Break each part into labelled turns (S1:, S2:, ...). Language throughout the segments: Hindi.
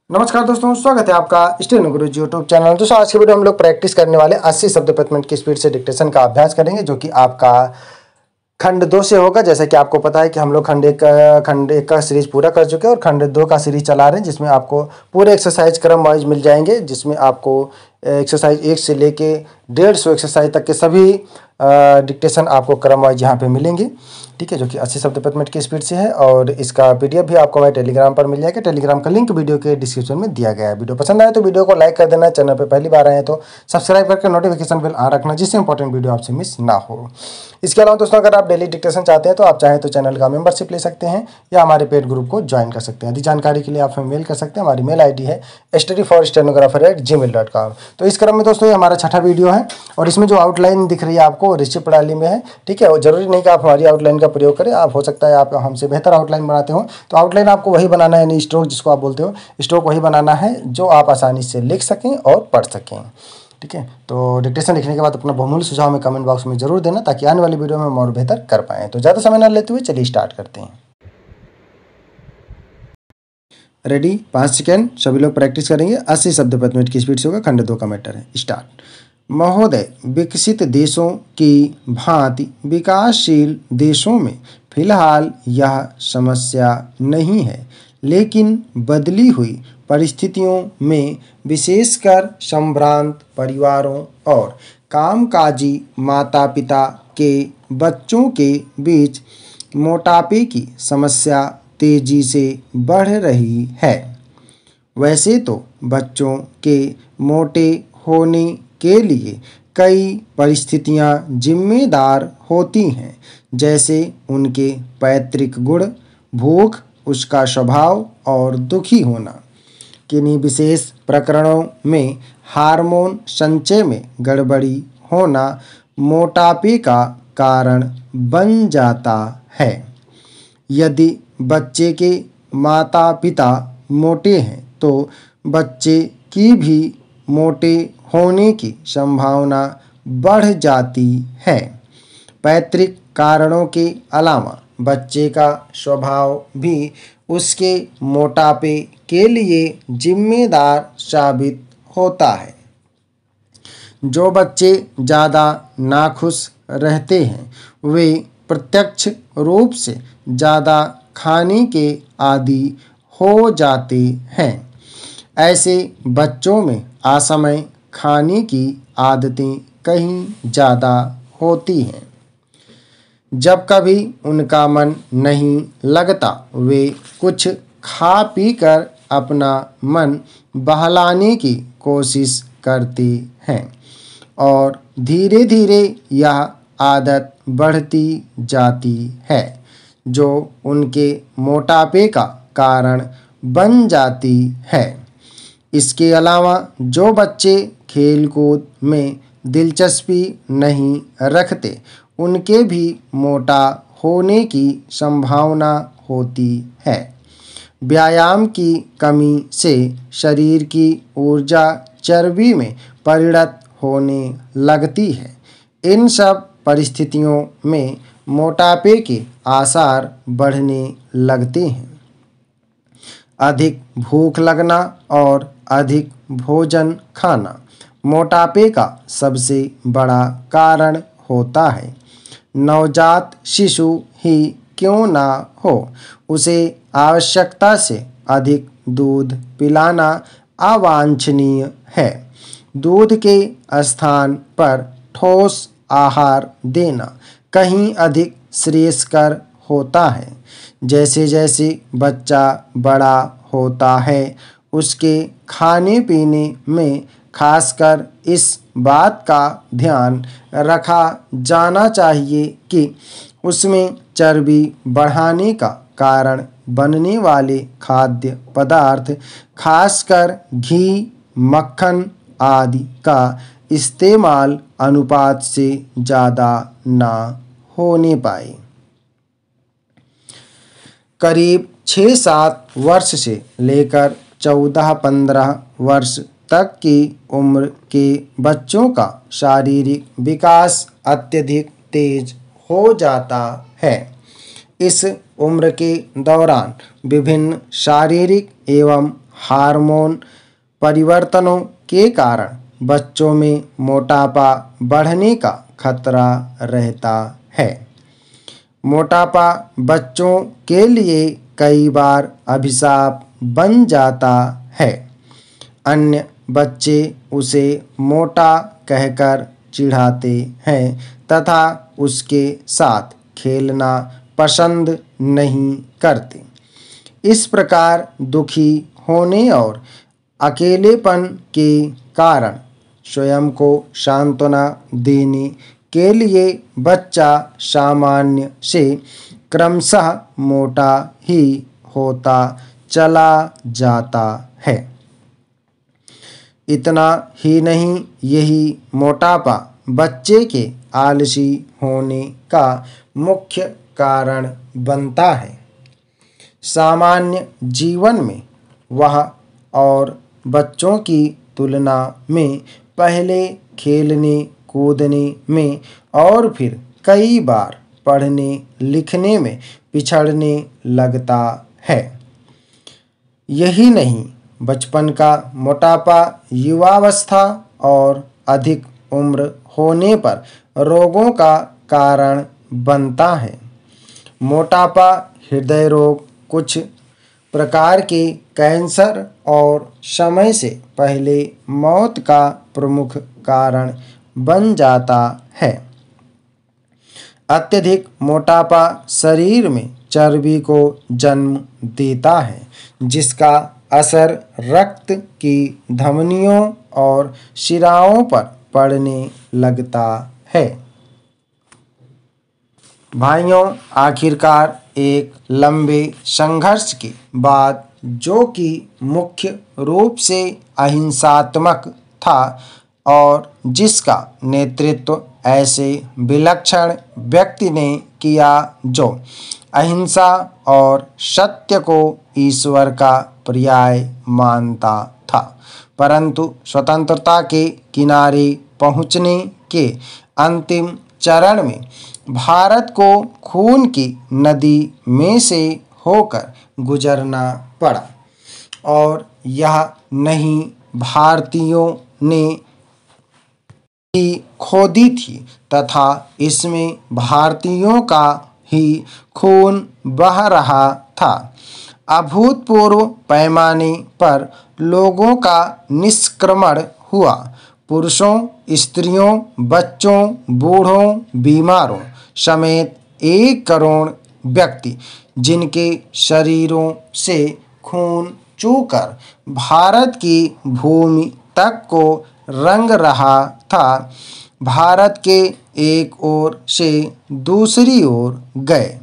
S1: नमस्कार दोस्तों, स्वागत है आपका स्टेनो गुरुजी यूट्यूब चैनल। दोस्तों आज के वीडियो हम लोग प्रैक्टिस करने वाले 80 शब्द प्रति मिनट की स्पीड से डिक्टेशन का अभ्यास करेंगे, जो कि आपका खंड 2 से होगा। जैसे कि आपको पता है कि हम लोग खंड एक का सीरीज पूरा कर चुके हैं और खंड 2 का सीरीज चला रहे हैं, जिसमें आपको पूरे एक्सरसाइज क्रम वाइज मिल जाएंगे, जिसमें आपको एक्सरसाइज 1 से लेके 150 एक्सरसाइज तक के सभी डिक्टेशन आपको क्रम वाइज यहाँ पे मिलेंगे। ठीक है, जो कि 80 शब्द प्रति मिनट की स्पीड से है। और इसका पीडीएफ भी आपको हमारे टेलीग्राम पर मिल जाएगा। टेलीग्राम का लिंक वीडियो के डिस्क्रिप्शन में दिया गया है। वीडियो पसंद आए तो वीडियो को लाइक कर देना। चैनल पर पहली बार आए हैं तो सब्सक्राइब करके नोटिफिकेशन बेल ऑन रखना, जिससे इंपॉर्टेंट वीडियो आपसे मिस ना हो। इसके अलावा दोस्तों, अगर आप डेली डिक्टेशन चाहते हैं तो आप चाहें तो चैनल का मेंबरशिप ले सकते हैं या हमारे पेड ग्रुप को ज्वाइन कर सकते हैं। अधिक जानकारी के लिए आप हमें मेल कर सकते हैं। हमारी मेल आईडी है studyforstenographer@gmail.com। तो इस क्रम में दोस्तों ये हमारा छठा वीडियो है और इसमें जो आउटलाइन दिख रही है आपको रिश्चित प्रणाली में है। ठीक है, और जरूरी नहीं कि आप हमारी आउटलाइन का प्रयोग करें। आप हो सकता है आप हमसे बेहतर आउटलाइन बनाते हो, तो आउटलाइन आपको वही बनाना है, यानी स्ट्रोक जिसको आप बोलते हो, स्ट्रोक वही बनाना है जो आप आसानी से लिख सकें और पढ़ सकें। ठीक है, तो डिक्टेशन लिखने के बाद अपना बहुमूल्य सुझाव में कमेंट बॉक्स में जरूर देना, ताकि आने वाली वीडियो में हम और बेहतर कर पाएँ। तो ज़्यादा समय न लेते हुए चलिए स्टार्ट करते हैं। रेडी, 5 सेकेंड, सभी लोग प्रैक्टिस करेंगे। 80 शब्द प्रति मिनट की स्पीड से होगा। खंड 2 का मैटर है। स्टार्ट। महोदय, विकसित देशों की भांति विकासशील देशों में फिलहाल यह समस्या नहीं है, लेकिन बदली हुई परिस्थितियों में विशेषकर संभ्रांत परिवारों और कामकाजी माता पिता के बच्चों के बीच मोटापे की समस्या तेजी से बढ़ रही है। वैसे तो बच्चों के मोटे होने के लिए कई परिस्थितियां जिम्मेदार होती हैं, जैसे उनके पैतृक गुण, भूख, उसका स्वभाव और दुखी होना। किन्हीं विशेष प्रकरणों में हार्मोन संचय में गड़बड़ी होना मोटापे का कारण बन जाता है। यदि बच्चे के माता पिता मोटे हैं तो बच्चे की भी मोटे होने की संभावना बढ़ जाती है। पैतृक कारणों के अलावा बच्चे का स्वभाव भी उसके मोटापे के लिए जिम्मेदार साबित होता है। जो बच्चे ज़्यादा नाखुश रहते हैं वे प्रत्यक्ष रूप से ज़्यादा खाने के आदी हो जाते हैं। ऐसे बच्चों में असमय खाने की आदतें कहीं ज़्यादा होती हैं। जब कभी उनका मन नहीं लगता वे कुछ खा पी कर अपना मन बहलाने की कोशिश करते हैं और धीरे धीरे यह आदत बढ़ती जाती है, जो उनके मोटापे का कारण बन जाती है। इसके अलावा जो बच्चे खेलकूद में दिलचस्पी नहीं रखते उनके भी मोटा होने की संभावना होती है। व्यायाम की कमी से शरीर की ऊर्जा चर्बी में परिणत होने लगती है। इन सब परिस्थितियों में मोटापे के आसार बढ़ने लगते हैं। अधिक भूख लगना और अधिक भोजन खाना मोटापे का सबसे बड़ा कारण होता है। नवजात शिशु ही क्यों ना हो, उसे आवश्यकता से अधिक दूध पिलाना अवांछनीय है। दूध के स्थान पर ठोस आहार देना कहीं अधिक श्रेयस्कर होता है। जैसे जैसे बच्चा बड़ा होता है उसके खाने पीने में खासकर इस बात का ध्यान रखा जाना चाहिए कि उसमें चर्बी बढ़ाने का कारण बनने वाले खाद्य पदार्थ, खासकर घी, मक्खन आदि का इस्तेमाल अनुपात से ज़्यादा ना होने पाए। करीब 6-7 वर्ष से लेकर 14-15 वर्ष तक की उम्र के बच्चों का शारीरिक विकास अत्यधिक तेज हो जाता है। इस उम्र के दौरान विभिन्न शारीरिक एवं हार्मोन परिवर्तनों के कारण बच्चों में मोटापा बढ़ने का खतरा रहता है। मोटापा बच्चों के लिए कई बार अभिशाप बन जाता है। अन्य बच्चे उसे मोटा कहकर चिढ़ाते हैं तथा उसके साथ खेलना पसंद नहीं करते। इस प्रकार दुखी होने और अकेलेपन के कारण स्वयं को सांत्वना देने के लिए बच्चा सामान्य से क्रमशः मोटा ही होता चला जाता है। इतना ही नहीं, यही मोटापा बच्चे के आलसी होने का मुख्य कारण बनता है। सामान्य जीवन में वह और बच्चों की तुलना में पहले खेलने कूदने में और फिर कई बार पढ़ने लिखने में पिछड़ने लगता है। यही नहीं, बचपन का मोटापा युवावस्था और अधिक उम्र होने पर रोगों का कारण बनता है। मोटापा, हृदय रोग, कुछ प्रकार के कैंसर और समय से पहले मौत का प्रमुख कारण बन जाता है। अत्यधिक मोटापा शरीर में चर्बी को जन्म देता है, जिसका असर रक्त की धमनियों और शिराओं पर पड़ने लगता है। भाइयों, आखिरकार एक लंबे संघर्ष के बाद, जो कि मुख्य रूप से अहिंसात्मक था और जिसका नेतृत्व ऐसे विलक्षण व्यक्ति ने किया जो अहिंसा और सत्य को ईश्वर का पर्याय मानता था, परंतु स्वतंत्रता के किनारे पहुंचने के अंतिम चरण में भारत को खून की नदी में से होकर गुजरना पड़ा। और यह नहीं भारतीयों ने ही खोदी थी, तथा इसमें भारतीयों का ही खून बह रहा था। अभूतपूर्व पैमाने पर लोगों का निष्क्रमण हुआ। पुरुषों, स्त्रियों, बच्चों, बूढ़ों, बीमारों समेत 1 करोड़ व्यक्ति, जिनके शरीरों से खून चूकर भारत की भूमि तक को रंग रहा था, भारत के एक ओर से दूसरी ओर गए।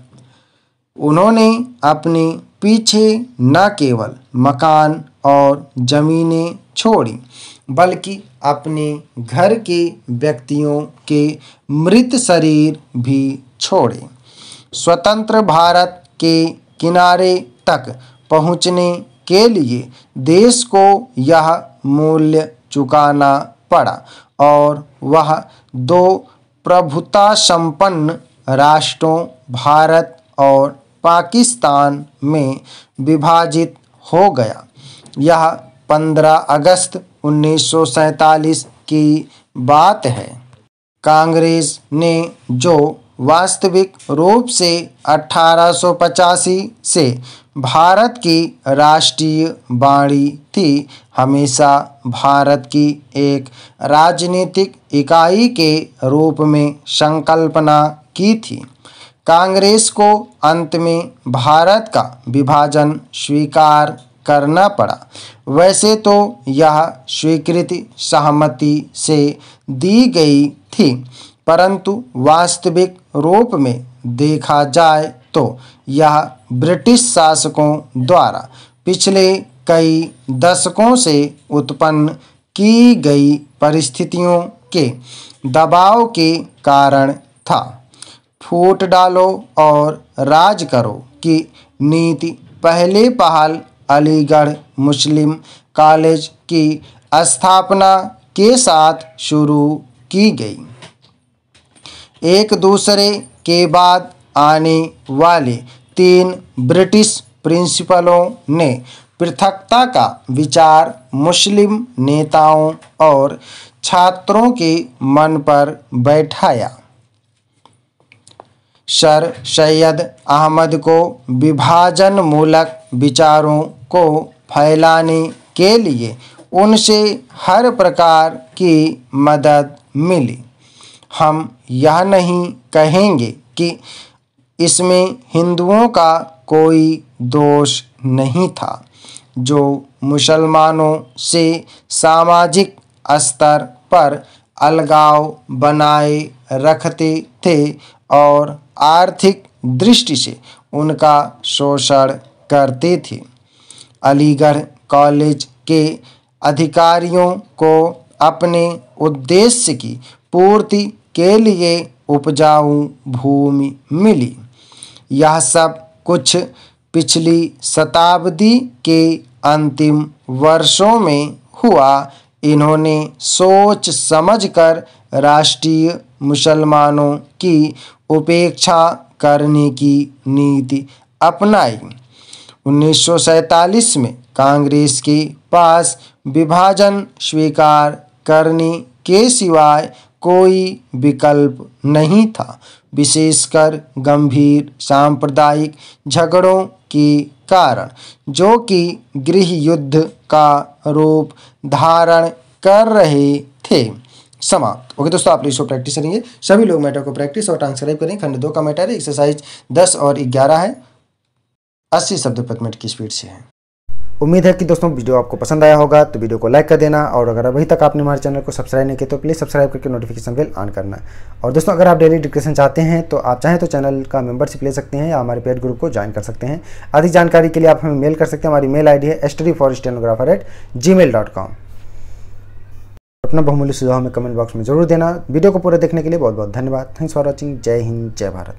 S1: उन्होंने अपने पीछे न केवल मकान और जमीनें छोड़ी, बल्कि अपने घर के व्यक्तियों के मृत शरीर भी छोड़े। स्वतंत्र भारत के किनारे तक पहुँचने के लिए देश को यह मूल्य चुकाना पड़ा और वह 2 प्रभुता संपन्न राष्ट्रों भारत और पाकिस्तान में विभाजित हो गया। यह 15 अगस्त 1947 की बात है। कांग्रेस ने, जो वास्तविक रूप से 1885 से भारत की राष्ट्रीय वाणी थी, हमेशा भारत की एक राजनीतिक इकाई के रूप में संकल्पना की थी। कांग्रेस को अंत में भारत का विभाजन स्वीकार करना पड़ा। वैसे तो यह स्वीकृति सहमति से दी गई थी, परंतु वास्तविक रूप में देखा जाए तो यह ब्रिटिश शासकों द्वारा पिछले कई दशकों से उत्पन्न की गई परिस्थितियों के दबाव के कारण था। फूट डालो और राज करो की नीति पहले पहल अलीगढ़ मुस्लिम कॉलेज की स्थापना के साथ शुरू की गई। एक दूसरे के बाद आने वाले 3 ब्रिटिश प्रिंसिपलों ने पृथकता का विचार मुस्लिम नेताओं और छात्रों के मन पर बैठाया। सर सैयद अहमद को विभाजन मूलक विचारों को फैलाने के लिए उनसे हर प्रकार की मदद मिली। हम यह नहीं कहेंगे कि इसमें हिंदुओं का कोई दोष नहीं था, जो मुसलमानों से सामाजिक स्तर पर अलगाव बनाए रखते थे और आर्थिक दृष्टि से उनका शोषण करते थे। अलीगढ़ कॉलेज के अधिकारियों को अपने उद्देश्य की पूर्ति के लिए उपजाऊ भूमि मिली। यह सब कुछ पिछली शताब्दी के अंतिम वर्षों में हुआ। इन्होंने सोच समझकर राष्ट्रीय मुसलमानों की उपेक्षा करने की नीति अपनाई। 1947 में कांग्रेस के पास विभाजन स्वीकार करने के सिवाय कोई विकल्प नहीं था, विशेषकर गंभीर सांप्रदायिक झगड़ों के कारण, जो कि गृह युद्ध का रूप धारण कर रहे थे। समाप्त। ओके दोस्तों, आप इसको प्रैक्टिस करेंगे। सभी लोग मैटर को प्रैक्टिस और ट्रांसक्राइब करें। खंड 2 का मैटर है, एक्सरसाइज 10 और 11 है, 80 शब्द प्रति मिनट की स्पीड से है। उम्मीद है कि दोस्तों वीडियो आपको पसंद आया होगा, तो वीडियो को लाइक कर देना, और अगर अभी तक आपने हमारे चैनल को सब्सक्राइब नहीं किया तो प्लीज़ सब्सक्राइब करके नोटिफिकेशन बेल ऑन करना। और दोस्तों, अगर आप डेली डिस्कशन चाहते हैं तो आप चाहें तो चैनल का मेंबरशिप ले सकते हैं या हमारे पेड ग्रुप को ज्वाइन कर सकते हैं। अधिक जानकारी के लिए आप हमें मेल कर सकते हैं। हमारी मेल ID है studyforstenographer@gmail.com। अपना बहुमूल्य सुझाव हमें कमेंट बॉक्स में जरूर देना। वीडियो को पूरा देखने के लिए बहुत बहुत धन्यवाद। Thanks for watching. जय हिंद, जय भारत।